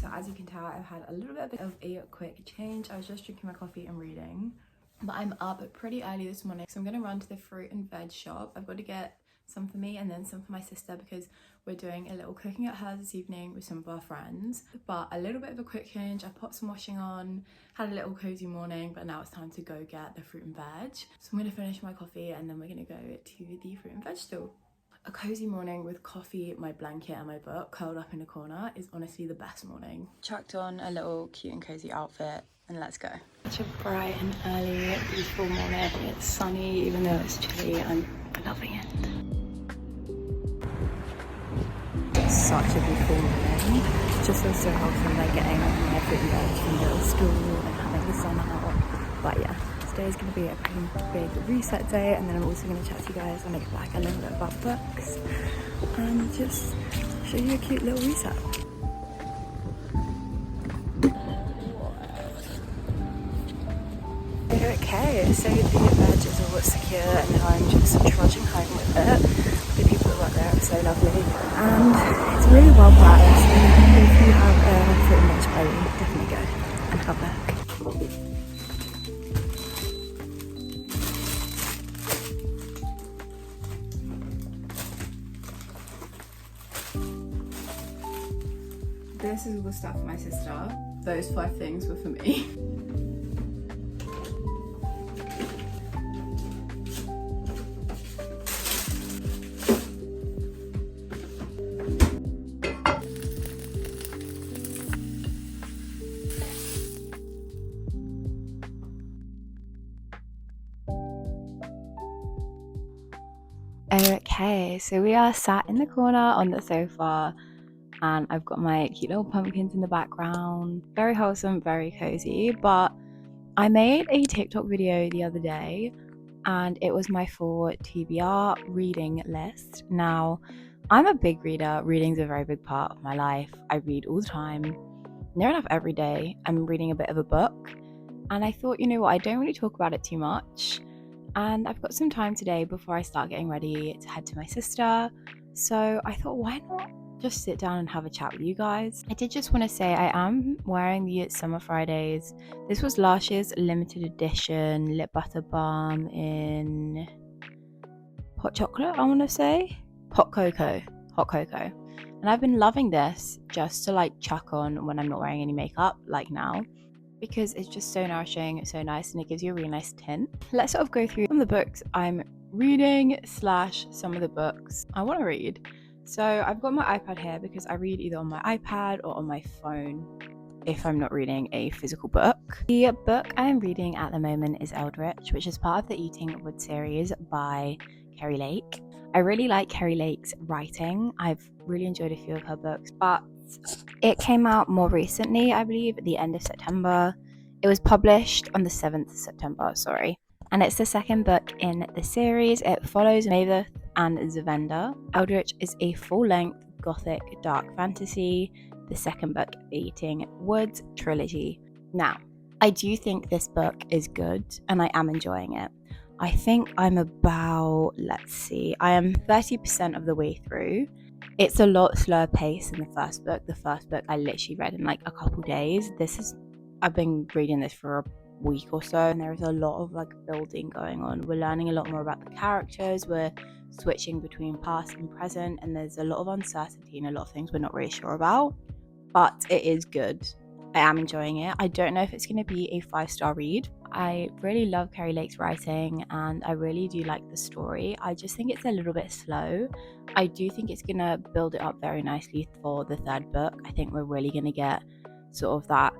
So as you can tell, I've had a little bit of a quick change. I was just drinking my coffee and reading, but I'm up pretty early this morning, so I'm gonna run to the fruit and veg shop. I've got to get some for me and then some for my sister because we're doing a little cooking at hers this evening with some of our friends. But a little bit of a quick change. I popped some washing on, had a little cozy morning, but now it's time to go get the fruit and veg. So I'm gonna finish my coffee and then we're gonna go to the fruit and veg store. A cozy morning with coffee, my blanket and my book curled up in a corner is honestly the best morning. Chucked on a little cute and cozy outfit and let's go. Such a bright and early, beautiful morning. It's sunny even though it's chilly. I'm loving it. Such a beautiful morning. Just feels so wholesome, like getting my fruit and veg from the little stool and having the sun out. But yeah, today is going to be a pretty big reset day, and then I'm also going to chat to you guys when I get back a little bit about books and just show you a cute little reset. Okay, so the veg is all secure and now I'm just trudging home with it. The people that work there are so lovely and it's really well priced. If you have a fruit and veg plate, definitely go and have that. This is all the stuff for my sister. Those 5 things were for me. Okay, so we are sat in the corner on the sofa and I've got my cute little pumpkins in the background. Very wholesome, very cozy. But I made a TikTok video the other day and it was my full TBR reading list. Now, I'm a big reader. Reading's a very big part of my life. I read all the time. Near enough every day I'm reading a bit of a book. And I thought, you know what, I don't really talk about it too much. And I've got some time today before I start getting ready to head to my sister. So I thought, why not just sit down and have a chat with you guys? I did just want to say I am wearing the Summer Fridays. This was last year's limited edition lip butter balm in hot chocolate, I want to say. Hot cocoa. And I've been loving this just to like chuck on when I'm not wearing any makeup, like now, because it's just so nourishing, it's so nice, and it gives you a really nice tint. Let's sort of go through some of the books I'm reading / some of the books I want to read. So I've got my iPad here because I read either on my iPad or on my phone if I'm not reading a physical book. The book I am reading at the moment is Eldritch, which is part of the Eating Wood series by Kerry Lake. I really like Kerry Lake's writing. I've really enjoyed a few of her books, but it came out more recently, I believe, at the end of September. It was published on the 7th of September, and it's the second book in the series. It follows Maeve and Zavenda. Eldritch is a full-length gothic dark fantasy, the second book of the Eating Woods trilogy. Now, I do think this book is good and I am enjoying it. I think I'm about, I am 30% of the way through. It's a lot slower pace than the first book. The first book I literally read in like a couple days. I've been reading this for a week or so, and there is a lot of like building going on. We're learning a lot more about the characters. We're switching between past and present, and there's a lot of uncertainty and a lot of things we're not really sure about. But it is good. I am enjoying it. I don't know if it's going to be a 5-star read. I really love Kerry Lake's writing and I really do like the story. I just think it's a little bit slow. I do think it's going to build it up very nicely for the third book. I think we're really going to get sort of that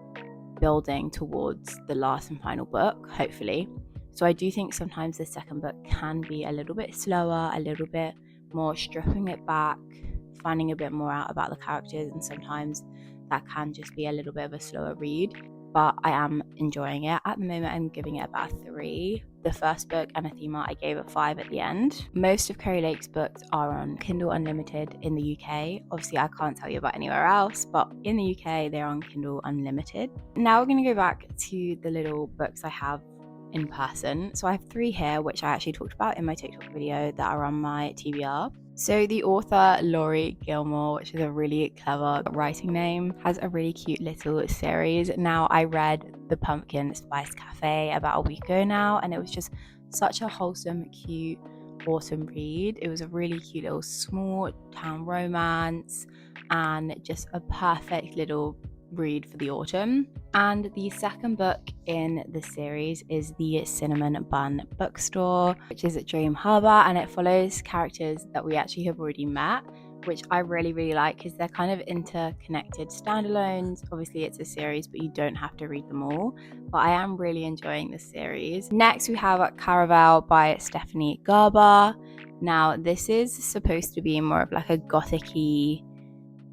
building towards the last and final book, hopefully. So I do think sometimes the second book can be a little bit slower, a little bit more stripping it back, finding a bit more out about the characters, and sometimes that can just be a little bit of a slower read, but I am enjoying it. At the moment, I'm giving it about 3. The first book, Anathema, I gave it 5 at the end. Most of Kerry Lake's books are on Kindle Unlimited in the UK. Obviously, I can't tell you about anywhere else, but in the UK, they're on Kindle Unlimited. Now we're going to go back to the little books I have in person. So I have 3 here, which I actually talked about in my TikTok video that are on my TBR. So the author, Laurie Gilmore, which is a really clever writing name, has a really cute little series. Now, I read The Pumpkin Spice Cafe about a week ago now, and it was just such a wholesome, cute, autumn read. It was a really cute little small town romance and just a perfect little read for the autumn. And the second book in the series is The Cinnamon Bun Bookstore, which is at Dream Harbour, and it follows characters that we actually have already met, which I really like because they're kind of interconnected standalones. Obviously it's a series, but you don't have to read them all, but I am really enjoying this series. Next we have Caraval by Stephanie Garber. Now this is supposed to be more of like a gothic-y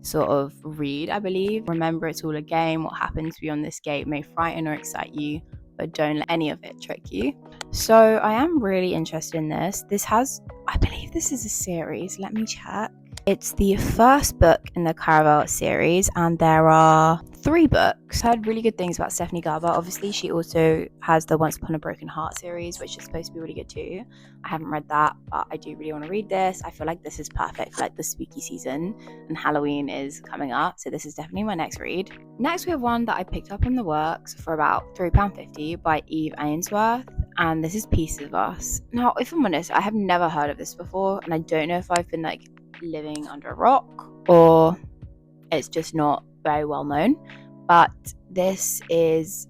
sort of read, I believe. Remember, it's all a game. What happens beyond this gate may frighten or excite you, but don't let any of it trick you. So I am really interested in this. I believe this is a series. Let me check. It's the first book in the Caraval series, and there are 3 books. I heard really good things about Stephanie Garber. Obviously, she also has the Once Upon a Broken Heart series, which is supposed to be really good too. I haven't read that, but I do really want to read this. I feel like this is perfect for like the spooky season, and Halloween is coming up, so this is definitely my next read. Next, we have one that I picked up on the works for about £3.50 by Eve Ainsworth, and this is Pieces of Us. Now, if I'm honest, I have never heard of this before, and I don't know if I've been like living under a rock or it's just not very well known, but this is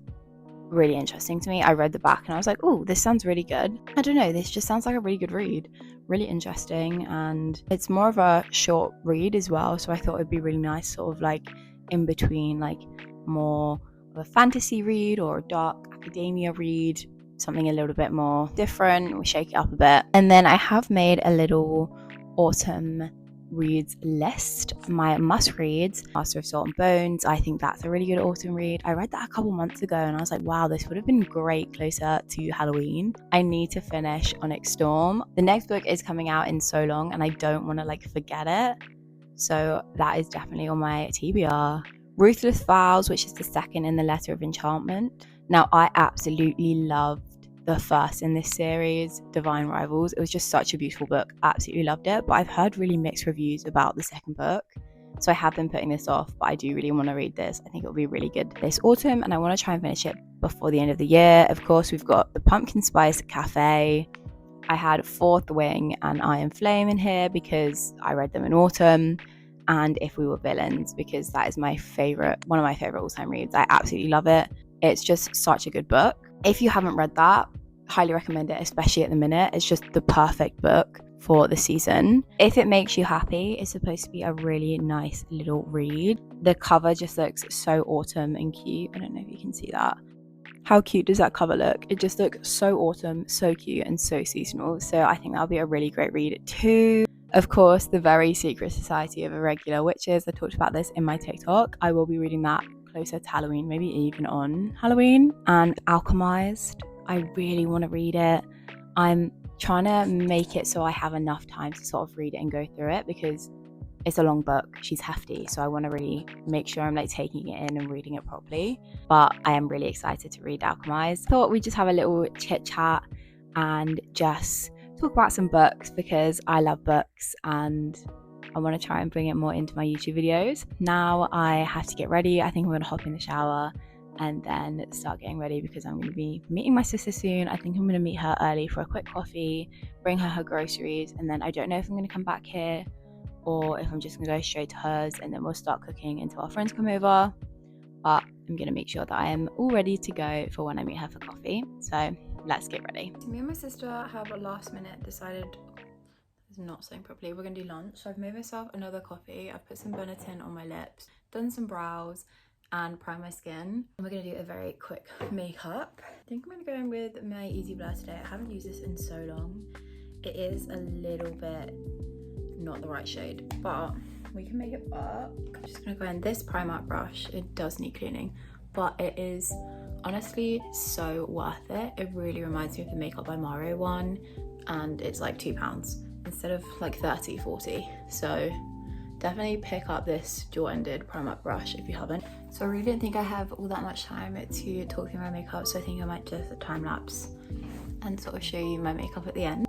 really interesting to me. I read the back and I was like, oh, this sounds really good. I don't know, this just sounds like a really good read, really interesting, and it's more of a short read as well, so I thought it'd be really nice sort of like in between like more of a fantasy read or a dark academia read, something a little bit more different. We shake it up a bit. And then I have made a little autumn reads list, my must reads. Master of Salt and Bones, I think that's a really good autumn read. I read that a couple months ago and I was like, wow, this would have been great closer to Halloween. I need to finish Onyx Storm. The next book is coming out in so long and I don't want to like forget it, so that is definitely on my TBR. Ruthless Vows, which is the second in the Letter of Enchantment. Now, I absolutely loved the first in this series, Divine Rivals. It was just such a beautiful book. Absolutely loved it, but I've heard really mixed reviews about the second book, so I have been putting this off, but I do really want to read this. I think it'll be really good this autumn, and I want to try and finish it before the end of the year. Of course, we've got the Pumpkin Spice Cafe. I had Fourth Wing and Iron Flame in here because I read them in autumn, and If We Were Villains because that is one of my favorite all-time reads. I absolutely love it. It's just such a good book. If you haven't read that, highly recommend it, especially at the minute. It's just the perfect book for the season. If It Makes You Happy is supposed to be a really nice little read. The cover just looks so autumn and cute. I don't know if you can see that. How cute does that cover look? It just looks so autumn, so cute, and so seasonal. So I think that'll be a really great read too. Of course, The Very Secret Society of Irregular Witches. I talked about this in my TikTok. I will be reading that closer to Halloween, maybe even on Halloween. And Alchemized, I really want to read it. I'm trying to make it so I have enough time to sort of read it and go through it because it's a long book. She's hefty, so I want to really make sure I'm like taking it in and reading it properly. But I am really excited to read Alchemized. Thought we'd just have a little chit chat and just talk about some books because I love books and I want to try and bring it more into my YouTube videos. Now I have to get ready. I think I'm going to hop in the shower and then start getting ready because I'm going to be meeting my sister soon. I think I'm going to meet her early for a quick coffee, bring her groceries, and then I don't know if I'm going to come back here or if I'm just going to go straight to hers and then we'll start cooking until our friends come over. But I'm going to make sure that I am all ready to go for when I meet her for coffee. So let's get ready. Me and my sister have last minute decided, it's not saying properly, we're going to do lunch. So I've made myself another coffee. I've put some Benetton on my lips, done some brows and prime my skin. And we're going to do a very quick makeup. I think I'm going to go in with my Easy Blur today. I haven't used this in so long. It is a little bit not the right shade, but we can make it work. I'm just going to go in this Primark brush. It does need cleaning, but it is honestly so worth it. It really reminds me of the Makeup by Mario one, and it's like £2 instead of like 30, 40. So definitely pick up this dual-ended primer brush if you haven't. So I really don't think I have all that much time to talk through my makeup, so I think I might just time lapse and sort of show you my makeup at the end.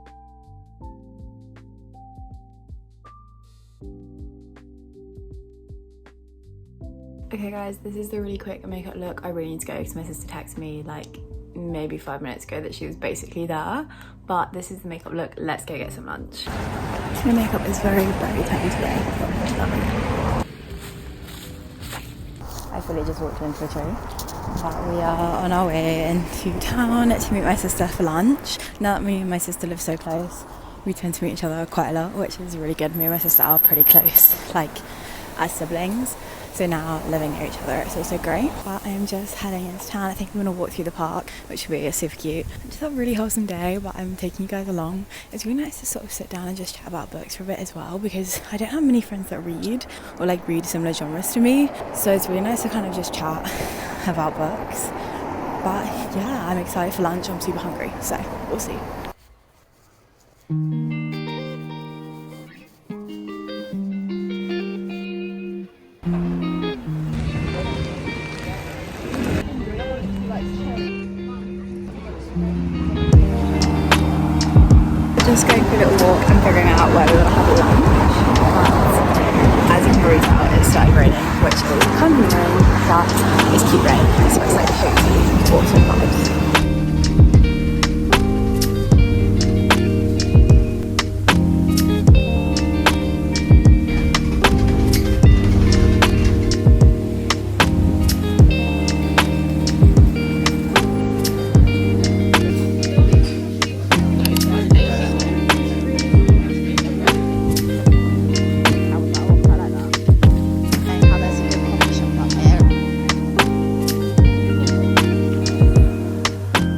Okay guys, this is the really quick makeup look. I really need to go because my sister texted me like maybe 5 minutes ago that she was basically there. But this is the makeup look. Let's go get some lunch. My makeup is very tiny today. I fully just walked into a tree. But we are on our way into town to meet my sister for lunch. Now that me and my sister live so close, we tend to meet each other quite a lot, which is really good. Me and my sister are pretty close, like as siblings. So now living near each other, it's also great. But I'm just heading into town. I think I'm gonna walk through the park, which will be super cute. Just a really wholesome day, but I'm taking you guys along. It's really nice to sort of sit down and just chat about books for a bit as well, because I don't have many friends that read or like read similar genres to me. So it's really nice to kind of just chat about books. But yeah, I'm excited for lunch. I'm super hungry, so we'll see. Just going for a little walk and figuring out where we're going to have lunch. But as you can probably tell, it started raining, which is kind of annoying, but it's cute rain, so it's like cozy autumn vibes.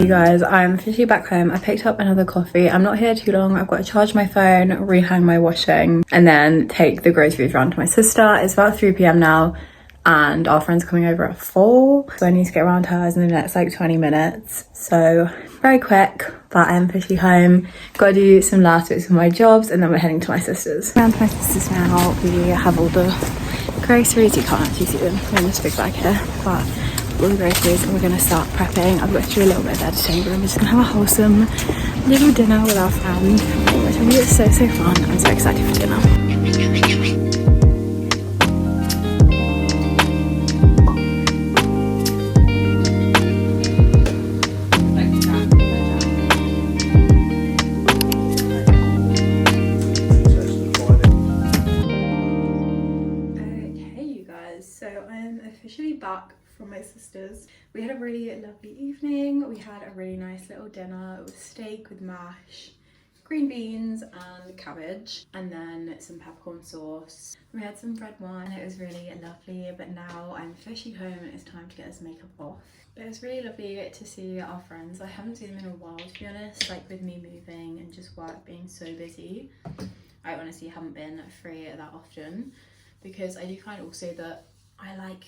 You guys, I'm officially back home. I picked up another coffee. I'm not here too long. I've got to charge my phone, rehang my washing, and then take the groceries round to my sister. It's about 3 p.m. now, and our friend's coming over at 4. So I need to get around to hers in the next like 20 minutes. So very quick, but I'm officially home. Gotta do some last bits of my jobs, and then we're heading to my sister's. Around to my sister's now. We have all the groceries. You can't actually see them. They're in this big bag here, but all the groceries, and we're going to start prepping. I've got to do a little bit of editing, but I'm just going to have a wholesome little dinner with our friend, which will be so fun. I'm so excited for dinner. Okay, you guys, so I'm officially back from my sister's. We had a really lovely evening. We had a really nice little dinner. It was steak with mash, green beans and cabbage, and then some peppercorn sauce. We had some red wine. It was really lovely, but now I'm officially home and it's time to get this makeup off. But it was really lovely to see our friends. I haven't seen them in a while, to be honest, like with me moving and just work being so busy. I honestly haven't been free that often, because I do find also that I like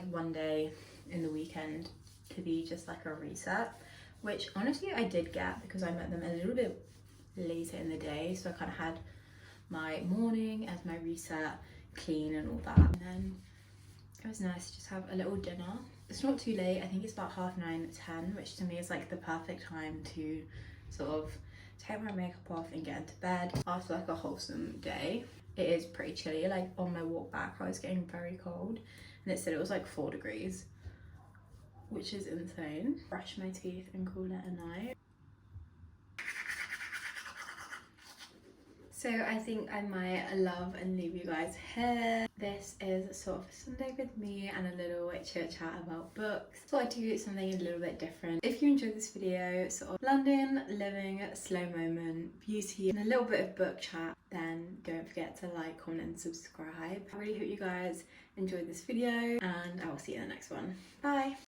one day in the weekend to be just like a reset, which honestly I did get because I met them a little bit later in the day, so I kind of had my morning as my reset, clean and all that, and then it was nice to just have a little dinner. It's not too late. I think it's about 9:30, 10, which to me is like the perfect time to sort of take my makeup off and get into bed after like a wholesome day. It is pretty chilly. Like on my walk back I was getting very cold, and it said it was like 4 degrees, which is insane. Brush my teeth and call it a night. So I think I might love and leave you guys here. This is sort of a Sunday with me and a little chit chat about books. Thought I'd do something a little bit different. If you enjoyed this video, sort of London, living, slow moment, beauty, and a little bit of book chat, then don't forget to like, comment and subscribe. I really hope you guys enjoyed this video, and I will see you in the next one. Bye!